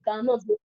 Cannot be.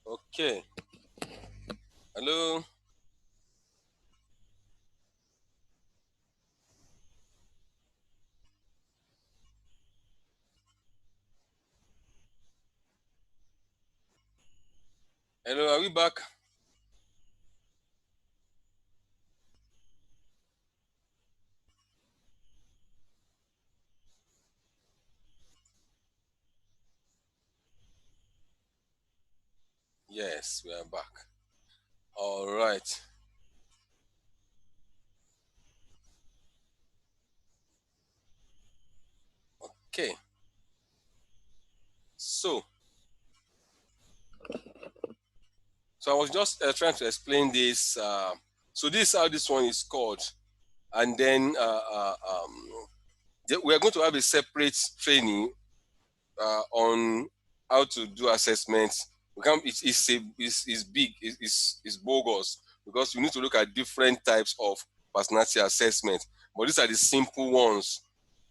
Okay. Hello. Hello, are we back? Yes, we are back. All right. Okay. So, I was just trying to explain this. So this is how this one is called, and then we are going to have a separate training on how to do assessments. We can it's big, it's bogus because we need to look at different types of personality assessment. But these are the simple ones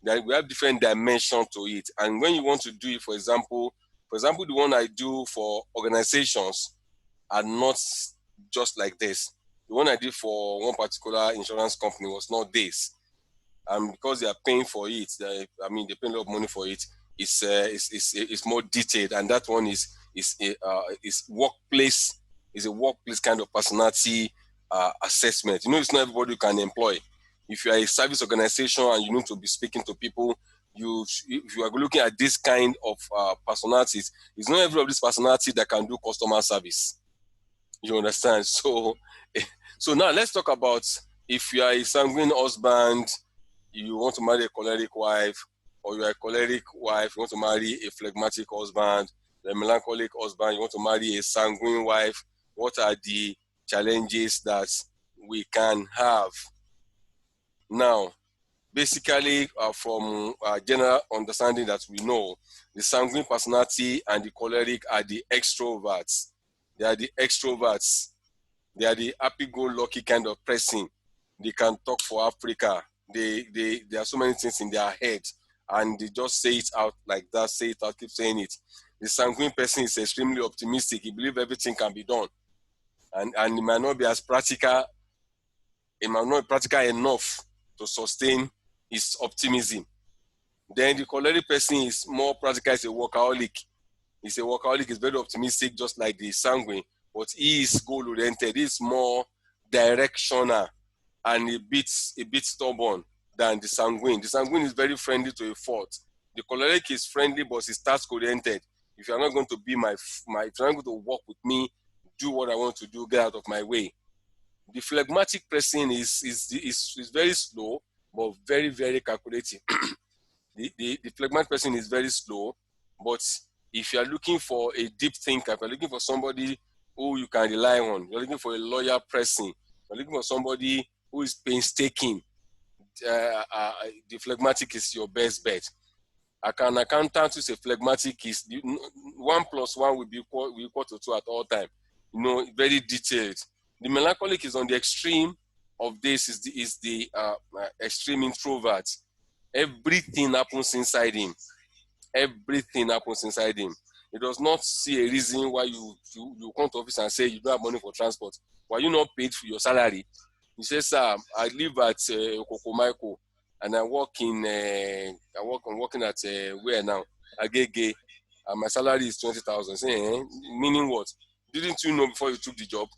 that we have different dimension to it. And when you want to do it, for example, the one I do for organizations are not just like this. The one I did for one particular insurance company was not this. And because they are paying for it, they're paying a lot of money for it. It's more detailed, and that one is workplace, is a workplace kind of personality assessment. You know, it's not everybody you can employ. If you are a service organization and you need to be speaking to people, if you are looking at this kind of personalities, it's not every of this personality that can do customer service. You understand? So, so now let's talk about if you are a sanguine husband, you want to marry a choleric wife, or you are a choleric wife, you want to marry a phlegmatic husband, a melancholic husband, you want to marry a sanguine wife. What are the challenges that we can have? Now, basically, from general understanding that we know, the sanguine personality and the choleric are the extroverts. They are the extroverts. They are the happy-go-lucky kind of person. They can talk for Africa. There are so many things in their head, and they just say it out like that, say it out, keep saying it. The sanguine person is extremely optimistic. He believes everything can be done. And it might not be as practical, it might not be practical enough to sustain his optimism. Then the choleric person is more practical, is a workaholic. He's a workaholic, he's very optimistic, just like the sanguine, but he is goal-oriented. He's more directional and a bit stubborn than the sanguine. The sanguine is very friendly to a fault. The choleric is friendly, but he's task-oriented. If you're not going to be if you're not going to work with me, do what I want to do, get out of my way. The phlegmatic person is very slow, but very, very calculating. The phlegmatic person is very slow, but if you are looking for a deep thinker, if you're looking for somebody who you can rely on, you're looking for a loyal person, you're looking for somebody who is painstaking, the phlegmatic is your best bet. An accountant who's a phlegmatic is 1 + 1 will be equal to 2 at all time. You know, very detailed. The melancholic is on the extreme of this, is the extreme introvert. Everything happens inside him. Everything happens inside him. He does not see a reason why you come to office and say you don't have money for transport. Why you not paid for your salary? He says, sir, I live at Kokomaiko and I work in I'm working at where now? Agege, and my salary is 20,000. Meaning what? Didn't you know before you took the job?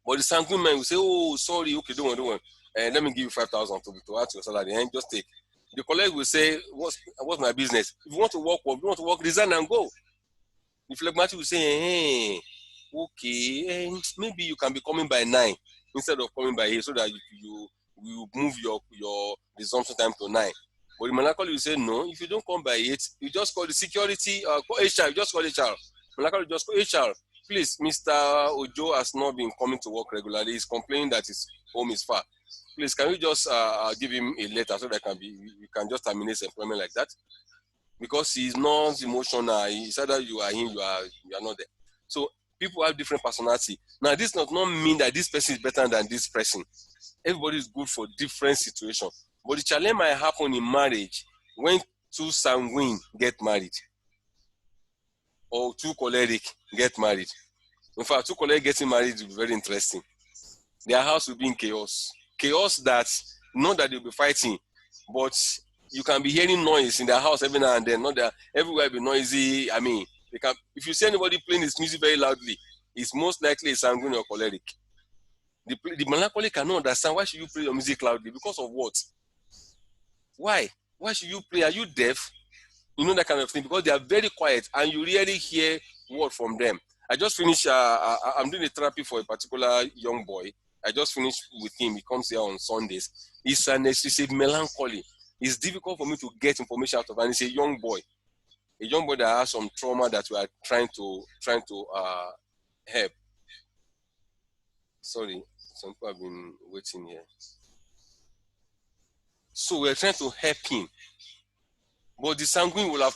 But the sanguine man will say, oh, sorry, okay, don't worry. Let me give you 5,000 to add to your salary and just take. The colleague will say, what's my business? If you want to work, resign and go. The phlegmatic will say, hey, okay, maybe you can be coming by 9 instead of coming by 8 so that you move your resumption time to 9. But the melancholy will say, no, if you don't come by 8, you just call the security, call HR, you just call HR. Melancholy just call HR. Please, Mr. Ojo has not been coming to work regularly. He's complaining that his home is far. Please, can you just give him a letter so that we can just terminate his employment like that? Because he's not emotional. It's either you are him, you are not there. So people have different personality. Now, this does not mean that this person is better than this person. Everybody is good for different situations. But the challenge might happen in marriage when two sanguine get married or two choleric get married. In fact, two choleric getting married will be very interesting. Their house will be in chaos. Chaos that, not that they'll be fighting, but you can be hearing noise in their house every now and then. Not that everywhere will be noisy. I mean, if you see anybody playing his music very loudly, it's most likely a sanguine or choleric. The melancholic cannot understand, why should you play your music loudly? Because of what? Why? Why should you play? Are you deaf? You know, that kind of thing. Because they are very quiet and you rarely hear word from them. I just finished, I'm doing a therapy for a particular young boy. I just finished with him. He comes here on Sundays. It's a melancholy. It's difficult for me to get information out of him. And he's a young boy that has some trauma that we are trying to help. Sorry, some people have been waiting here. So we're trying to help him. But the sanguine will have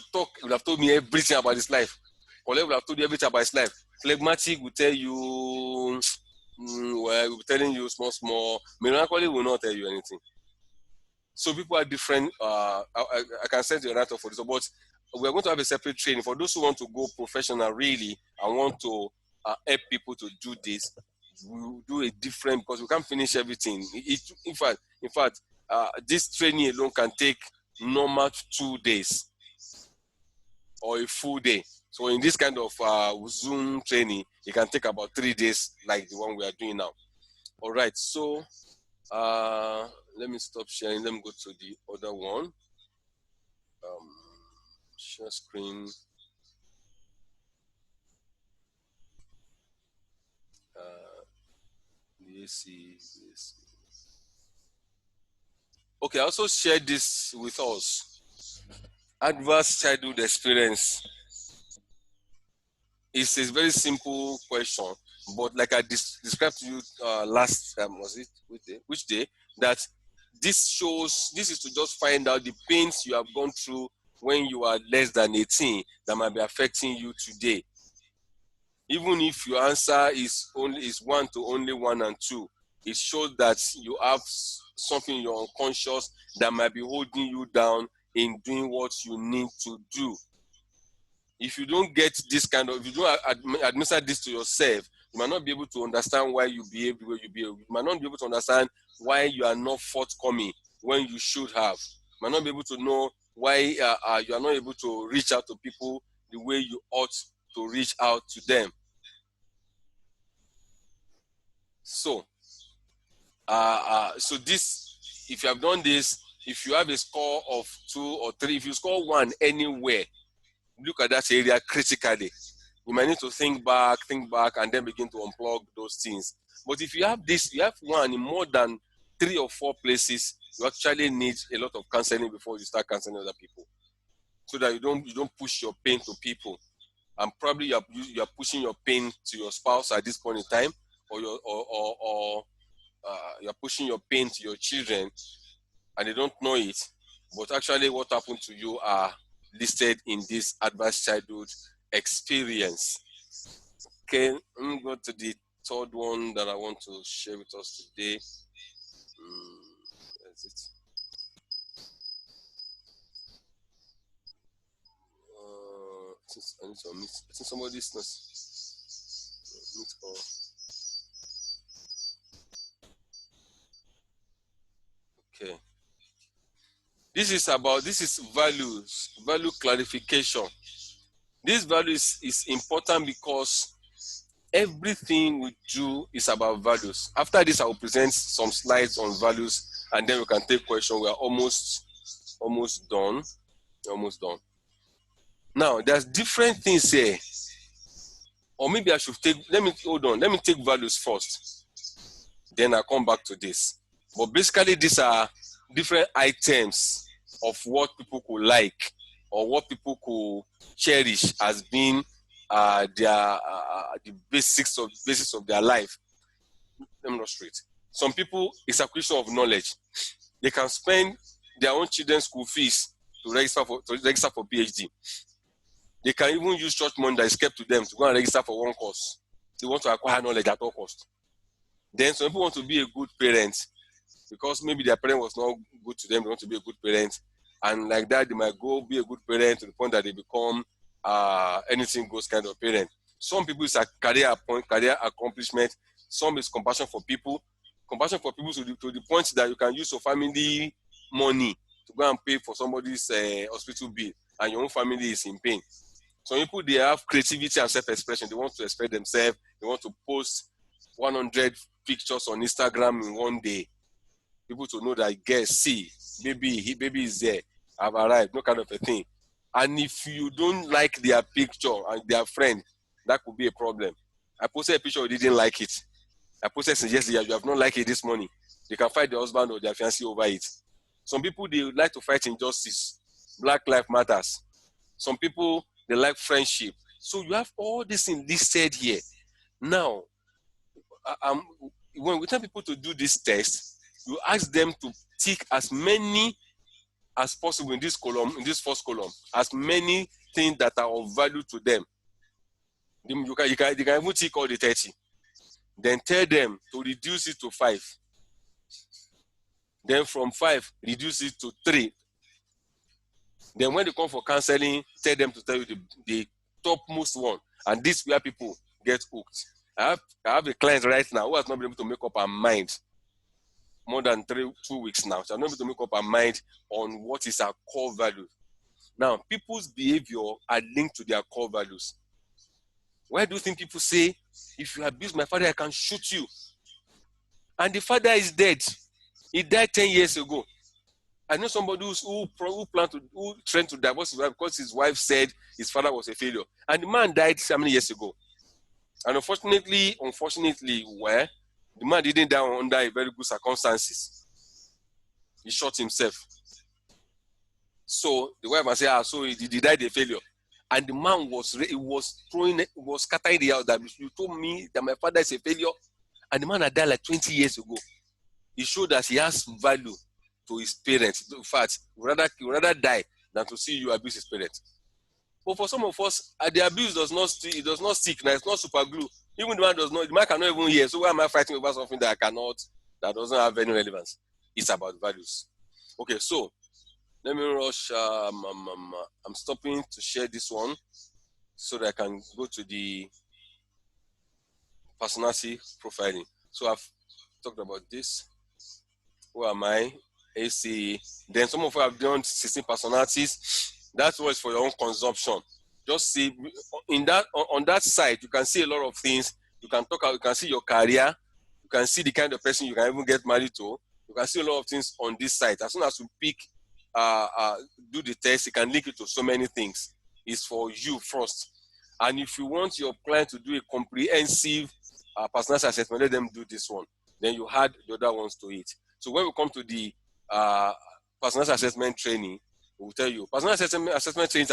told me everything about his life. Colleague will have told you everything about his life. Phlegmatic will tell will be telling you small. Melancholy will not tell you anything. So people are different. I can send you a write-up for this, but we are going to have a separate training for those who want to go professional really and want to help people to do this. We will do a different, because we can't finish everything. In fact, this training alone can take normal 2 days or a full day. So in this kind of Zoom training, it can take about 3 days, like the one we are doing now. All right. So let me stop sharing. Let me go to the other one. Share screen. Okay, I also shared this with us. Adverse childhood experience. It's a very simple question, but like I described to you last was it which day, that this is to just find out the pains you have gone through when you are less than 18 that might be affecting you today. Even if your answer is 1 to only 1 and 2, it shows that you have something in your unconscious that might be holding you down in doing what you need to do. If you don't get this if you don't administer this to yourself, you might not be able to understand why you behave the way you behave. You might not be able to understand why you are not forthcoming when you should have. You might not be able to know why you are not able to reach out to people the way you ought to reach out to them. So, this, if you have done this, if you have a score of 2 or 3, if you score 1 anywhere, look at that area critically. You might need to think back, and then begin to unplug those things. But if you have this, you have 1 in more than 3 or 4 places, you actually need a lot of counseling before you start counseling other people, so that you don't push your pain to people. And probably you are pushing your pain to your spouse at this point in time, or you're pushing your pain to your children, and they don't know it. But actually, what happened to you are listed in this adverse childhood experience. Okay, let me go to the third one that I want to share with us today. Where is it? I need to meet. I think somebody's not meet or. Okay. This is value clarification. This value is important because everything we do is about values. After this, I will present some slides on values, and then we can take questions. We are almost done. Almost done. Now, there's different things here. Or maybe I should take, let me take values first. Then I'll come back to this. But basically, these are different items of what people could like or what people could cherish as being the basis of their life. Let me not straight. Some people, it's acquisition of knowledge. They can spend their own children's school fees to register for PhD. They can even use church money that is kept to them to go and register for one course. They want to acquire knowledge at all cost. Then some people want to be a good parent because maybe their parent was not good to them. They want to be a good parent, and like that, they might go be a good parent to the point that they become anything goes kind of parent. Some people is a career accomplishment. Some is compassion for people to the point that you can use your family money to go and pay for somebody's hospital bill, and your own family is in pain. Some people, they have creativity and self-expression. They want to express themselves. They want to post 100 pictures on Instagram in one day. People to know that, guess, see, baby is there. I've arrived, no kind of a thing. And if you don't like their picture and their friend, that could be a problem. I posted a picture, you didn't like it. I posted yesterday, you have not liked it this morning. They can fight the husband or their fiancé over it. Some people, they like to fight injustice. Black life matters. Some people, they like friendship. So you have all this things listed here. Now, when we tell people to do this test, you ask them to tick as many as possible in this column, in this first column, as many things that are of value to them. You can even tick all the 30. Then tell them to reduce it to 5. Then from 5, reduce it to 3. Then when they come for counseling, tell them to tell you the topmost one. And this is where people get hooked. I have a client right now who has not been able to make up her mind more than 2 weeks now. She has not been able to make up her mind on what is her core value. Now, people's behavior are linked to their core values. Why do you think people say, if you abuse my father, I can shoot you? And the father is dead. He died 10 years ago. I know somebody who threatened to divorce his wife because his wife said his father was a failure. And the man died how many years ago? And unfortunately, the man didn't die under very good circumstances. He shot himself. So the wife must say, so he died a failure. And the man was scattering the house that you told me that my father is a failure. And the man had died like 20 years ago. He showed that he has value to his parents. In fact, he would rather die than to see you abuse his parents. But for some of us, the abuse does not stick. Now, it's not super glue. Even the man cannot even hear. So why am I fighting over something that that doesn't have any relevance? It's about values. Okay, so let me rush. I'm stopping to share this one so that I can go to the personality profiling. So I've talked about this. Who am I? ACE. Then some of you have done 16 personalities. That's what's for your own consumption. Just see on that side, you can see a lot of things. You can see your career. You can see the kind of person you can even get married to. You can see a lot of things on this site. As soon as you pick, do the test, it can link you to so many things. It's for you first. And if you want your client to do a comprehensive personality assessment, let them do this one. Then you add the other ones to it. So when we come to the personality assessment training, we'll tell you personality assessment training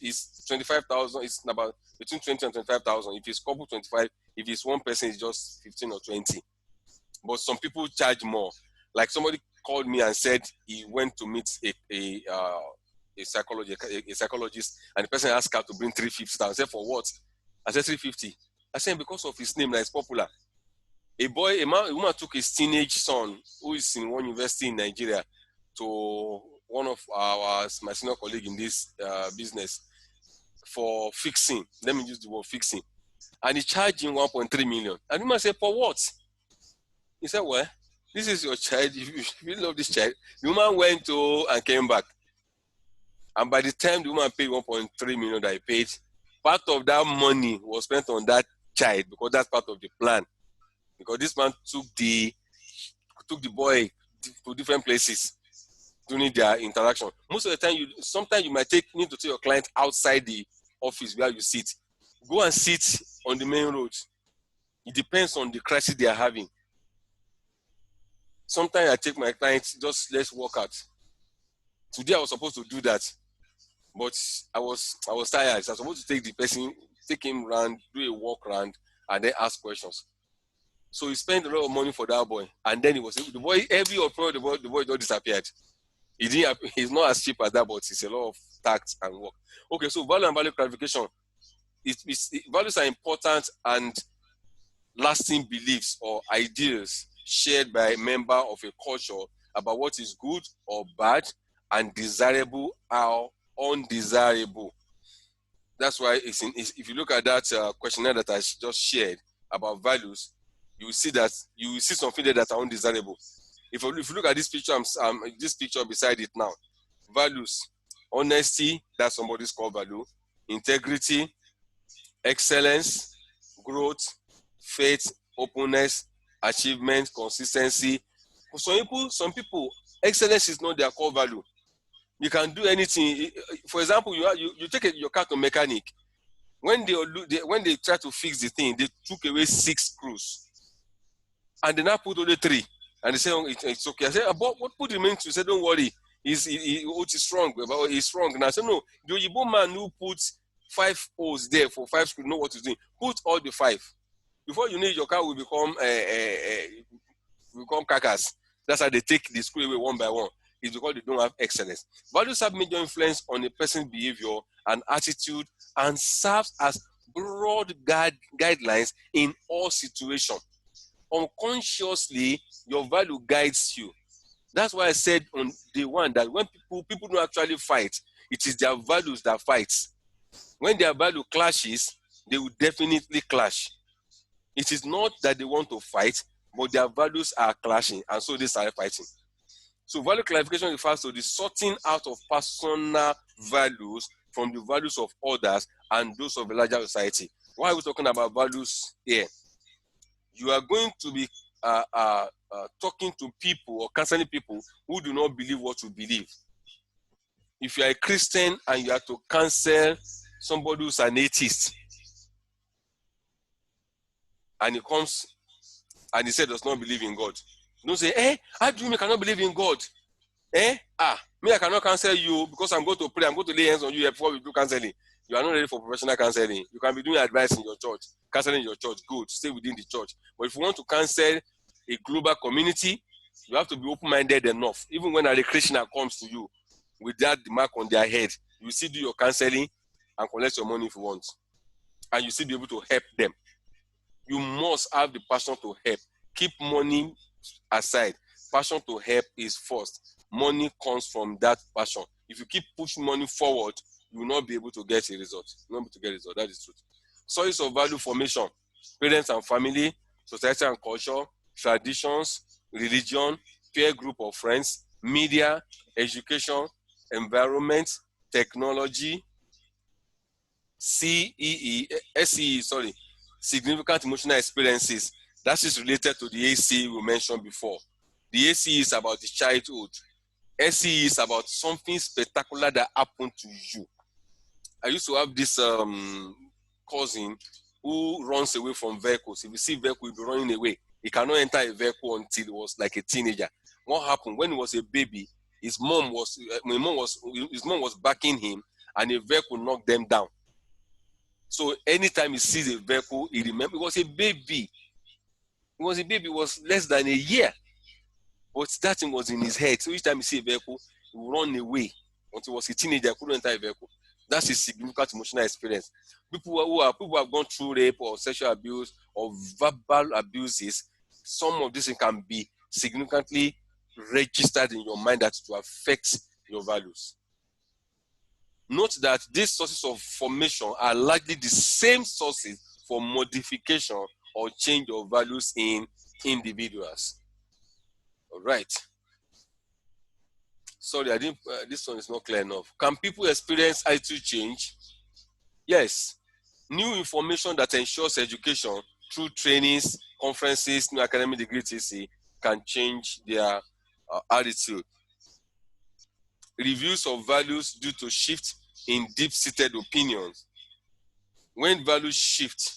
is 25,000. It's about between 20 and 25,000. If it's couple, 25. If it's one person, it's just 15 or 20. But some people charge more. Like somebody called me and said he went to meet a psychologist, and the person asked her to bring 350,000. I said, for what? I said 350. I said because of his name that is popular. A woman took his teenage son, who is in one university in Nigeria, to one of my senior colleague in this business for fixing. Let me use the word fixing. And he charged him 1.3 million. And the woman said, for what? He said, well, this is your child. If you love this child. The woman went to and came back. And by the time the woman paid 1.3 million that he paid, part of that money was spent on that child, because that's part of the plan. Because this man took the boy to different places during their interaction. Most of the time, sometimes you might need to take your client outside the office where you sit. Go and sit on the main road. It depends on the crisis they are having. Sometimes I take my clients, just let's walk out. Today I was supposed to do that, but I was tired. So I was supposed to take him around, do a walk around, and then ask questions. So he spent a lot of money for that boy, and then the boy just disappeared. He's not as cheap as that, but it's a lot of tax and work. Okay, so value and value clarification. Values are important and lasting beliefs or ideas shared by a member of a culture about what is good or bad and desirable or undesirable. That's why if you look at that questionnaire that I just shared about values, you will see something there that are undesirable. If you look at this picture, this picture beside it now, values: honesty, that's somebody's core value; integrity, excellence, growth, faith, openness, achievement, consistency. For some people, excellence is not their core value. You can do anything. For example, you take your car to mechanic. When they try to fix the thing, they took away 6 screws, and they now put only 3, and they say, oh, it's okay. I said, but what put the main 2? He said, don't worry, it's strong. But he's strong. And I said, no, the Oyibo man who puts 5 holes there for 5 screws know what he's doing. Put all the 5. Before you need, your car will become crackers. That's how they take the screw away one by one. It's because they don't have excellence. Values have major influence on a person's behavior and attitude, and serves as broad guidelines in all situations. Unconsciously, your value guides you. That's why I said on day one that when people don't actually fight, it is their values that fight. When their value clashes, they will definitely clash. It is not that they want to fight, but their values are clashing, and so they start fighting. So value clarification refers to the sorting out of personal values from the values of others and those of a larger society. Why are we talking about values here? You are going to be talking to people or counseling people who do not believe what you believe. If you are a Christian and you have to counsel somebody who's an atheist, and he comes and he said does not believe in God, don't say, how do you mean I cannot believe in God? Me, I cannot counsel you because I'm going to pray, I'm going to lay hands on you before we do counseling. You are not ready for professional counseling. You can be doing advice in your church, counseling in your church, good, stay within the church. But if you want to counsel a global community, you have to be open-minded enough. Even when a recreational comes to you with that mark on their head, you still do your counseling and collect your money if you want. And you still be able to help them. You must have the passion to help. Keep money aside. Passion to help is first. Money comes from that passion. If you keep pushing money forward, you will not be able to get a result. You will not be able to get a result. That is truth. Sources of value formation: parents and family, society and culture, traditions, religion, peer group of friends, media, education, environment, technology, significant emotional experiences. That is related to the ACE we mentioned before. The ACE is about the childhood. SE is about something spectacular that happened to you. I used to have this cousin who runs away from vehicles. If you see a vehicle, he'll be running away. He cannot enter a vehicle until he was like a teenager. What happened? When he was a baby, his mom was backing him, and a vehicle knocked them down. So anytime he sees a vehicle, he remembers. It was a baby. It was less than a year. But that thing was in his head. So each time he see a vehicle, he would run away. Until he was a teenager, couldn't enter a vehicle. That's a significant emotional experience. People who have gone through rape or sexual abuse or verbal abuses, some of this can be significantly registered in your mind that to affect your values. Note that these sources of formation are largely the same sources for modification or change of values in individuals. All right. Sorry, I didn't. This one is not clear enough. Can people experience attitude change? Yes. New information that ensures education through trainings, conferences, new academic degree, etc., can change their attitude. Reviews of values due to shift in deep-seated opinions. When values shift,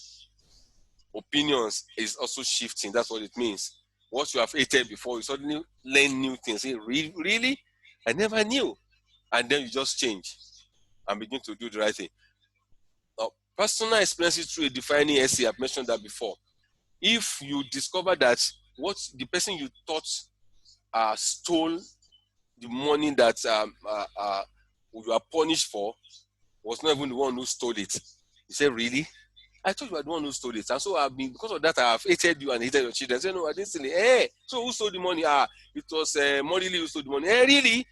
opinions is also shifting. That's what it means. What you have hated before, you suddenly learn new things. Say, really? I never knew. And then you just change and begin to do the right thing. Now, personal experiences through a defining essay, I've mentioned that before. If you discover that what the person you thought stole the money that you are punished for was not even the one who stole it. You say, really? I thought you were the one who stole it. And so I've been, because of that, I have hated you and hated your children. I say, no, I didn't steal it. Hey, so who stole the money? It was Morley who stole the money. Hey, really?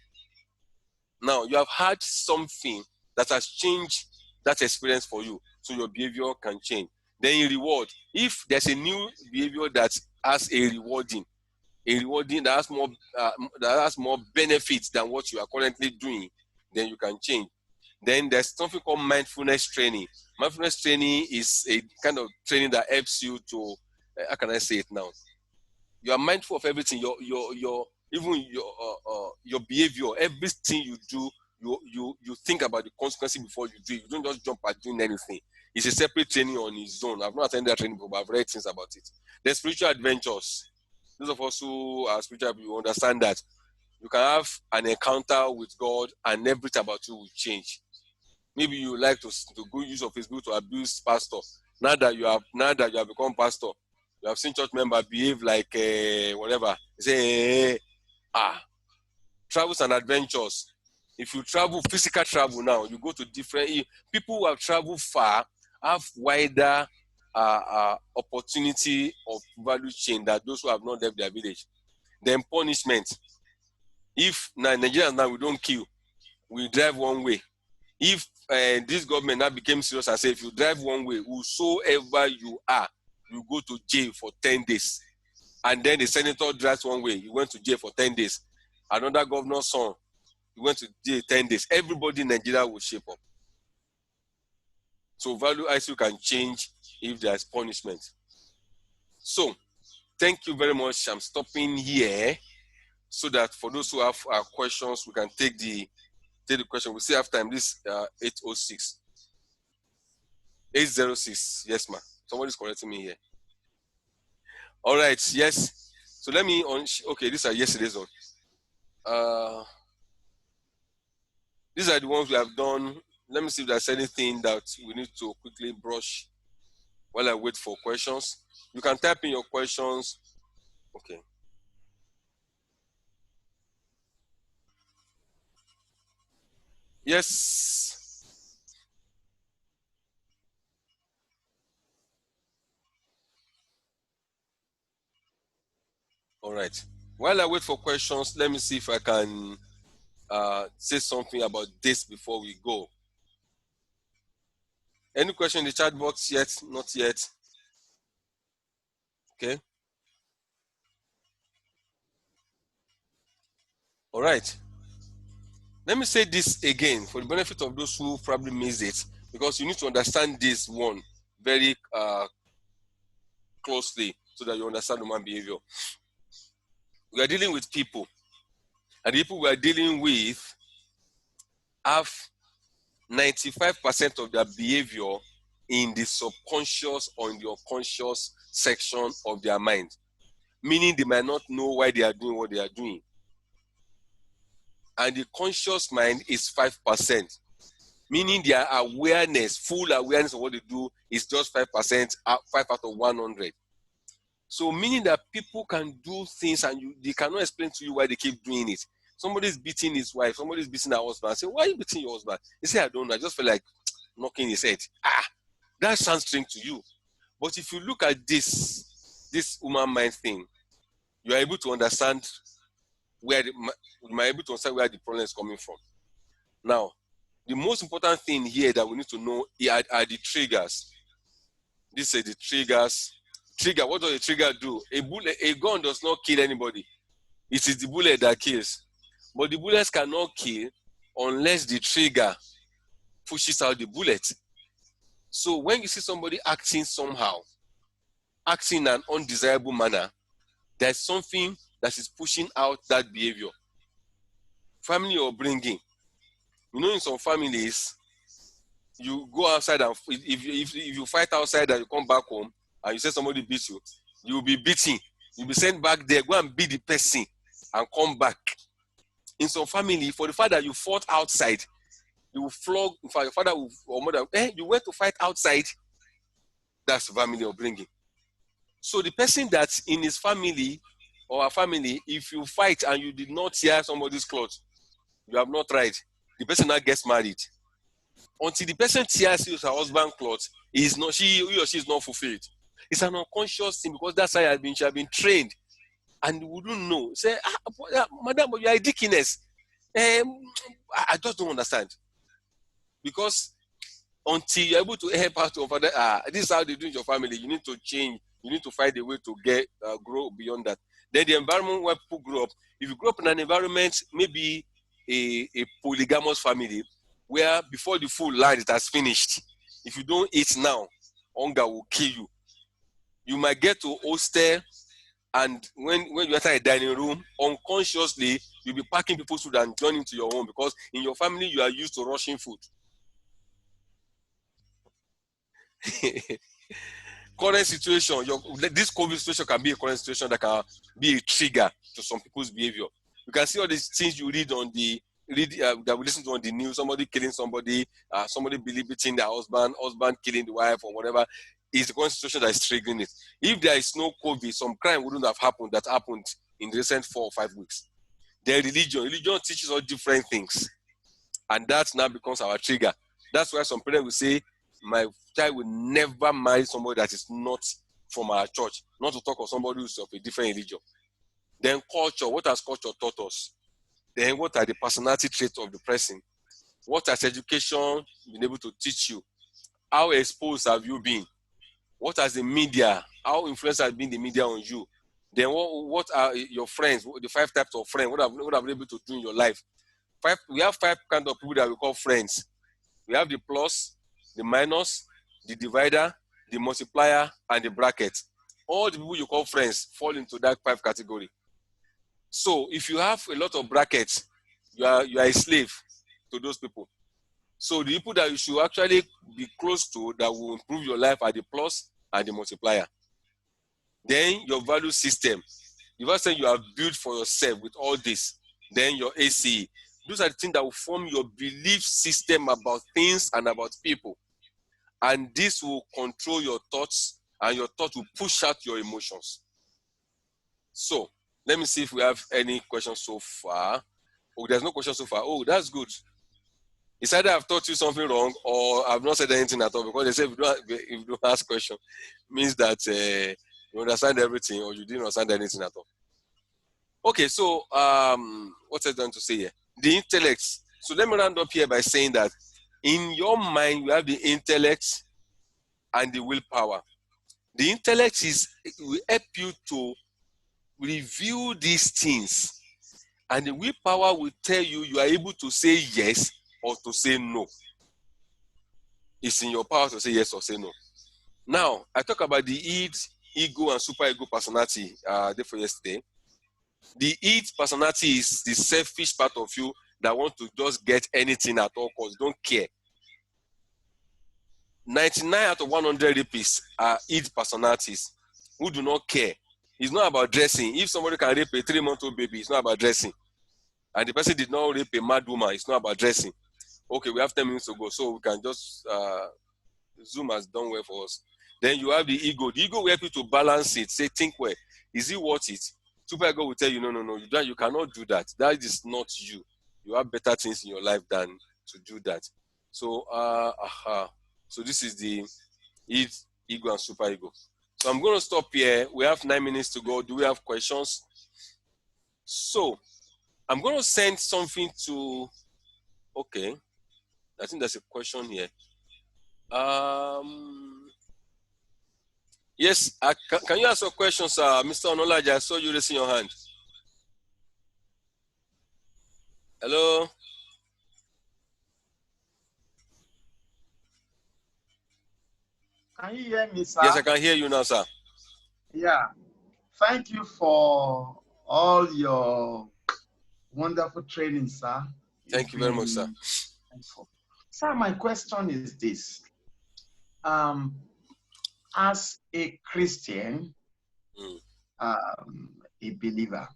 Now, you have had something that has changed that experience for you, so your behavior can change. Then you reward. If there's a new behavior that has a rewarding that has more benefits than what you are currently doing, then you can change. Then there's something called mindfulness training. Mindfulness training is a kind of training that helps you to, how can I say it now? You are mindful of everything. Your behavior, everything you do, you think about the consequences before you do it. You don't just jump at doing anything. It's a separate training on its own. I've not attended that training before, but I've read things about it. There's spiritual adventures. Those of us who are spiritual, you understand that you can have an encounter with God and everything about you will change. Maybe you like to go use of Facebook to abuse pastor. Now that you have become pastor, you have seen church member behave like whatever. You say, travels and adventures. If you travel, physical travel now, you go to different people who have traveled far, have wider opportunity of value chain than those who have not left their village. Then punishment. If Nigerians now we don't kill, we drive one way. If this government now became serious and said, if you drive one way, whosoever you are, you go to jail for 10 days. And then the senator drives one way, he went to jail for 10 days. Another governor's son, he went to jail 10 days. Everybody in Nigeria will shape up. So value ICU can change if there's punishment. So, thank you very much. I'm stopping here so that for those who have questions, we can take the question. We still have time. This 806. 806. Yes, ma'am. Somebody's correcting me here. All right. Yes. So let me okay, these are yesterday's one. These are the ones we have done. Let me see if there's anything that we need to quickly brush while I wait for questions. You can type in your questions. Okay. Yes. All right. While I wait for questions, let me see if I can say something about this before we go. Any question in the chat box yet? Not yet. Okay. All right. Let me say this again for the benefit of those who probably missed it, because you need to understand this one very closely so that you understand human behavior. We are dealing with people, and the people we are dealing with have 95% of their behavior in the subconscious or in the unconscious section of their mind, meaning they might not know why they are doing what they are doing. And the conscious mind is 5%, meaning their awareness, full awareness of what they do is just 5%, 5 out of 100. So meaning that people can do things and they cannot explain to you why they keep doing it. Somebody's beating his wife, somebody's beating her husband. I say, why are you beating your husband? He say, I don't know. I just feel like knocking his head. That sounds strange to you. But if you look at this, this human mind thing, you are able to understand where you are able to understand where the problem is coming from. Now, the most important thing here that we need to know are the triggers. These are the triggers. Trigger, what does a trigger do? A gun does not kill anybody. It is the bullet that kills. But the bullets cannot kill unless the trigger pushes out the bullet. So when you see somebody acting somehow, acting in an undesirable manner, there's something that is pushing out that behavior. Family upbringing. You know, in some families, you go outside and if you fight outside and you come back home and you say somebody beats you, you will be beaten. You'll be sent back there, go and beat the person and come back. In some family, for the fact that you fought outside, you will flog. In fact, your father or mother, you went to fight outside. That's family upbringing. So the person that's in his family or a family, if you fight and you did not tear somebody's clothes, you have not tried. The person now gets married. Until the person tears his husband's clothes, he or she is not fulfilled. It's an unconscious thing because that's how she has been trained. And you wouldn't know. Say, madam, you are a deaconess. I just don't understand. Because until you're able to help out to father, this is how they do in your family. You need to change. You need to find a way to grow beyond that. Then the environment where people grow up. If you grow up in an environment, maybe a polygamous family, where before the full line it has finished, if you don't eat now, hunger will kill you. You might get to hostel, and when you enter a dining room, unconsciously you'll be packing people's food and joining to your home because in your family you are used to rushing food. Current situation, this COVID situation can be a current situation that can be a trigger to some people's behavior. You can see all these things you read on that we listen to on the news, somebody killing somebody, somebody beating their husband killing the wife or whatever, is the current situation that is triggering it. If there is no COVID, some crime wouldn't have happened that happened in the recent 4 or 5 weeks. Then religion teaches us different things, and that now becomes our trigger. That's why some parents will say, my child will never marry somebody that is not from our church, not to talk of somebody who's of a different religion. Then culture, what has culture taught us? Then what are the personality traits of the person? What has education been able to teach you? How exposed have you been? What has the media, how influence has been the media on you? Then what are your friends, the 5 types of friends, what have you been able to do in your life? We have 5 kinds of people that we call friends. We have the plus, the minus, the divider, the multiplier, and the bracket. All the people you call friends fall into that 5 category. So if you have a lot of brackets, you are a slave to those people. So the people that you should actually be close to that will improve your life are the plus and the multiplier. Then your value system. The first thing you have built for yourself with all this. Then your ACE. Those are the things that will form your belief system about things and about people. And this will control your thoughts, and your thoughts will push out your emotions. So, let me see if we have any questions so far. Oh, there's no question so far. Oh, that's good. It's either I've taught you something wrong or I've not said anything at all, because they say if you don't ask question, means that you understand everything or you didn't understand anything at all. Okay, so what I'm going to say here? The intellect. So let me round up here by saying that in your mind, you have the intellect and the willpower. The intellect will help you to review these things, and the willpower will tell you are able to say yes or to say no. It's in your power to say yes or say no. Now, I talk about the id, ego, and superego personality day for yesterday. The id personality is the selfish part of you that want to just get anything at all costs, don't care. 99 out of 100 rapists are id personalities who do not care. It's not about dressing. If somebody can rape a 3-month-old baby, it's not about dressing. And the person did not rape a mad woman, it's not about dressing. Okay, we have 10 minutes to go, so we can just Zoom has done well for us. Then you have the ego. The ego will help you to balance it. Say, think well. Is it worth it? Super ego will tell you, no, you cannot do that. That is not you. You have better things in your life than to do that. So, so this is the ego and super ego. So I'm going to stop here. We have 9 minutes to go. Do we have questions? So I'm going to send something to, okay. I think there's a question here. Yes, can you ask your questions, Mr. Onolaja? I saw you raising your hand. Hello? Can you hear me, sir? Yes, I can hear you now, sir. Yeah. Thank you for all your wonderful training, sir. Thank you very much, sir. Helpful. Sir, my question is this. As a Christian, a believer,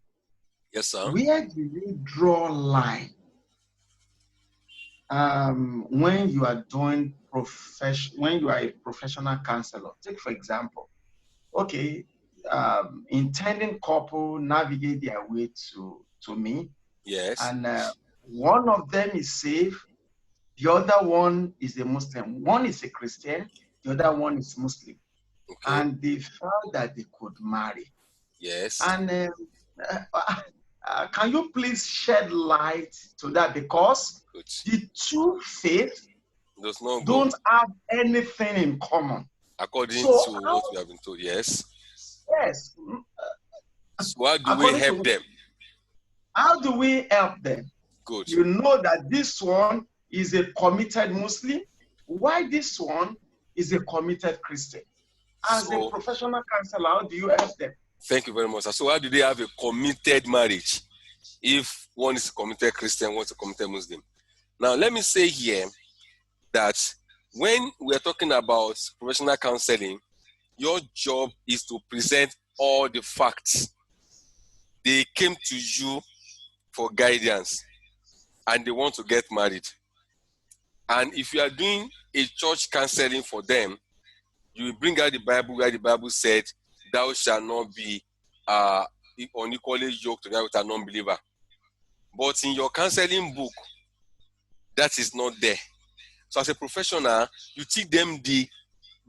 yes, sir. Where do you draw line when you are doing when you are a professional counselor? Take for example, okay, intending couple navigate their way to me. Yes. And one of them is saved, the other one is a Muslim. One is a Christian, the other one is Muslim. Okay. And they felt that they could marry. Yes. And can you please shed light to that? Because the two faiths don't have anything in common. According to what we have been told, yes. Yes. So how do we help them? How do we help them? Good. You know that this one is a committed Muslim, why this one is a committed Christian. As a professional counselor, how do you help them? Thank you very much. So how do they have a committed marriage if one is a committed Christian, one is a committed Muslim? Now, let me say here that when we are talking about professional counseling, your job is to present all the facts. They came to you for guidance and they want to get married. And if you are doing a church counseling for them, you will bring out the Bible where the Bible said, thou shalt not be unequally yoked together with a non-believer. But in your counseling book, that is not there. So as a professional, you teach them the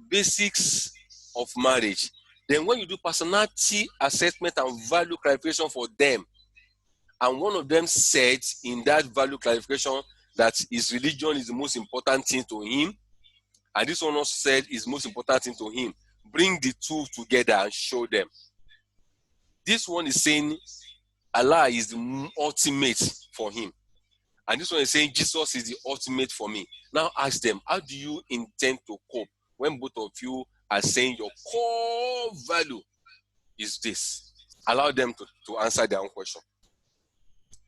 basics of marriage. Then when you do personality assessment and value clarification for them, and one of them said in that value clarification that his religion is the most important thing to him, and this one also said is most important thing to him, bring the two together and show them. This one is saying Allah is the ultimate for him. And this one is saying Jesus is the ultimate for me. Now ask them, how do you intend to cope when both of you are saying your core value is this? Allow them to answer their own question.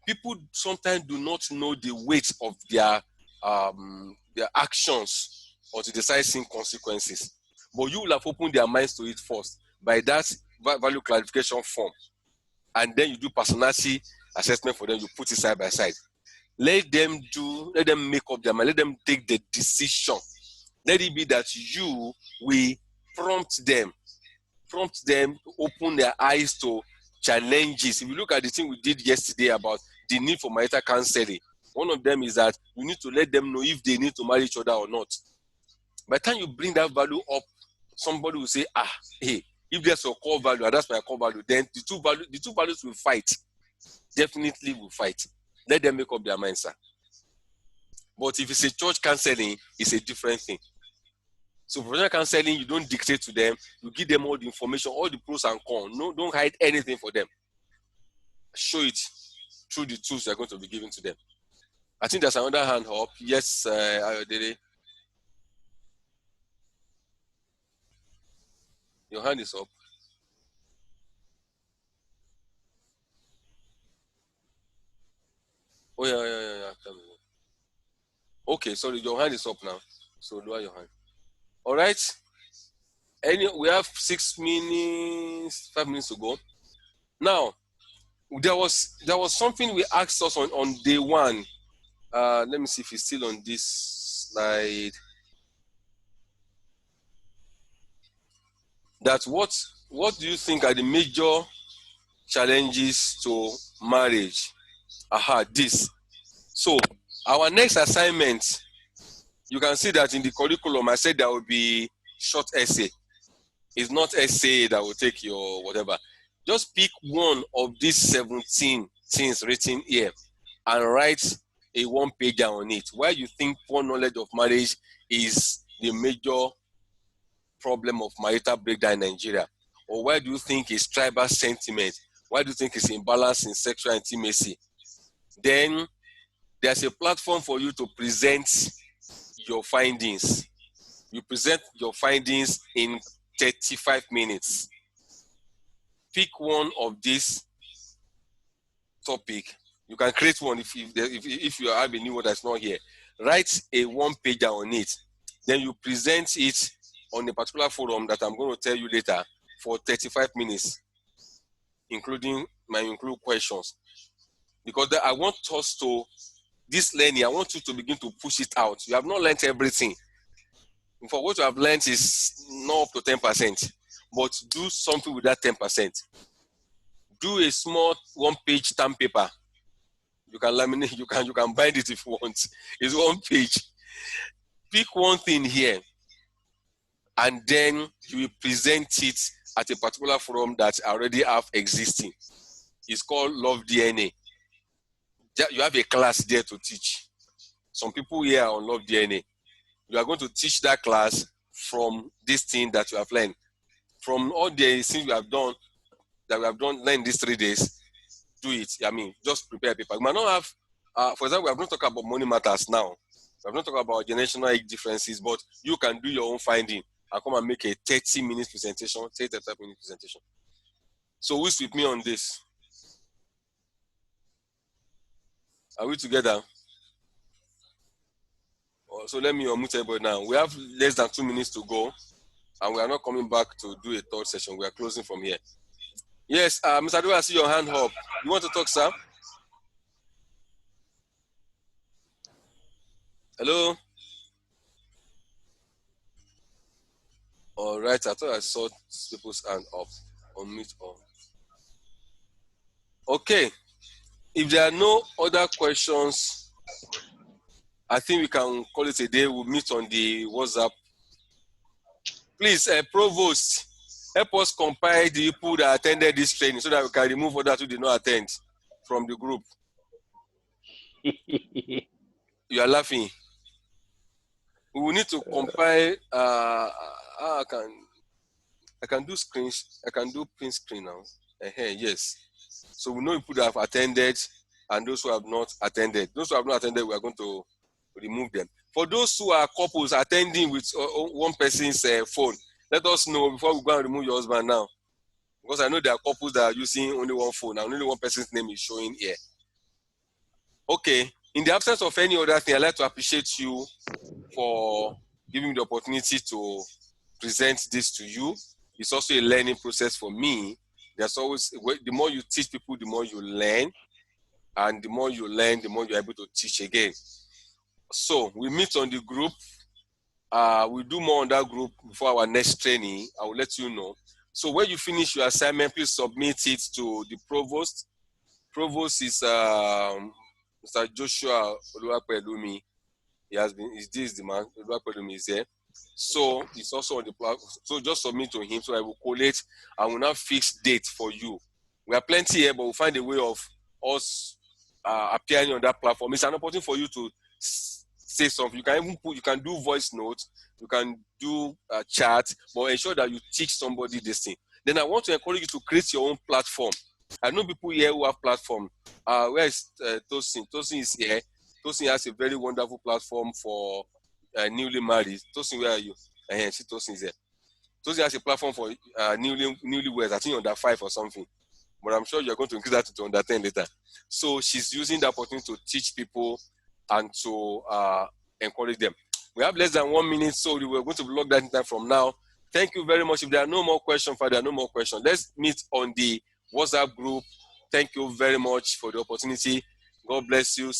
People sometimes do not know the weight of their actions or to decide seeing consequences. But you will have opened their minds to it first by that value clarification form. And then you do personality assessment for them, you put it side by side. Let them make up their mind, let them take the decision. Let it be that you will prompt them to open their eyes to challenges. If you look at the thing we did yesterday about the need for marital counseling, one of them is that you need to let them know if they need to marry each other or not. By the time you bring that value up, somebody will say, hey, if there's a core value and that's my core value, then the two values will fight. Definitely will fight. Let them make up their minds, sir. But if it's a church counseling, it's a different thing. So professional counseling, you don't dictate to them. You give them all the information, all the pros and cons. No, don't hide anything for them. Show it through the tools you're going to be giving to them. I think there's another hand up. Yes, Ayodele. Your hand is up. Oh, yeah. Okay, sorry, your hand is up now. So lower your hand. All right. We have 5 minutes to go. Now, there was something we asked us on day one. Let me see if it's still on this slide. That what do you think are the major challenges to marriage? This. So our next assignment, you can see that in the curriculum, I said there will be short essay. It's not essay that will take your whatever. Just pick one of these 17 things written here and write a one-pager on it. Why you think poor knowledge of marriage is the major problem of marital breakdown in Nigeria? Or why do you think it's tribal sentiment? Why do you think it's imbalance in sexual intimacy? Then there's a platform for you to present your findings. You present your findings in 35 minutes. Pick one of these topic. You can create one if you have a new one that's not here. Write a one-pager on it. Then you present it on a particular forum that I'm going to tell you later for 35 minutes, include questions. Because I want us to, this learning, I want you to begin to push it out. You have not learned everything. For what you have learned is not up to 10%, but do something with that 10%. Do a small one-page stamp paper. You can laminate, you can bind it if you want. It's one page. Pick one thing here, and then you will present it at a particular forum that already have existing. It's called Love DNA. You have a class there to teach. Some people here are on Love DNA. You are going to teach that class from this thing that you have learned. From all the things we have done, learned these 3 days, do it. I mean, just prepare a paper. You might not have, for example, we have not talked about money matters now. We have not talked about generational age differences, but you can do your own finding and come and make a 30-minute presentation, 35-minute presentation. So who's with me on this? Are we together? So let me unmute everybody now. We have less than 2 minutes to go, and we are not coming back to do a third session. We are closing from here. Yes, Mr. Adua, I see your hand up. You want to talk, sir? Hello? All right, I thought I saw people's hand up. Unmute all. Okay. If there are no other questions, I think we can call it a day. We'll meet on the WhatsApp. Please, Provost, help us compile the people that attended this training so that we can remove others who did not attend from the group. You are laughing. We will need to compile. I can do screens. I can do print screen now. Yes. So we know people that have attended and those who have not attended. Those who have not attended, we are going to remove them. For those who are couples attending with one person's phone, let us know before we go and remove your husband now. Because I know there are couples that are using only one phone and only one person's name is showing here. Okay. In the absence of any other thing, I'd like to appreciate you for giving me the opportunity to present this to you. It's also a learning process for me. There's always, the more you teach people, the more you learn. And the more you learn, the more you're able to teach again. So we meet on the group. We'll do more on that group before our next training. I will let you know. So when you finish your assignment, please submit it to the provost. Provost is Mr. Joshua Oluwapelumi. This is the man. Oluwapelumi is there. So it's also on the platform. So just submit to him. So I will collate. I will now fix date for you. We are plenty here, but we'll find a way of us appearing on that platform. It's an opportunity for you to say something. You can even you can do voice notes, you can do chat, but ensure that you teach somebody this thing. Then I want to encourage you to create your own platform. I know people here who have platform. Where is Tosin? Tosin is here. Tosin has a very wonderful platform for newly married. Tosin, where are you? See, Tosin is there. Tosin has a platform for newlyweds. I think under 5 or something. But I'm sure you're going to increase that to under 10 later. So she's using the opportunity to teach people and to encourage them. We have less than 1 minute, so we're going to block that in time from now. Thank you very much. If there are no more questions, let's meet on the WhatsApp group. Thank you very much for the opportunity. God bless you.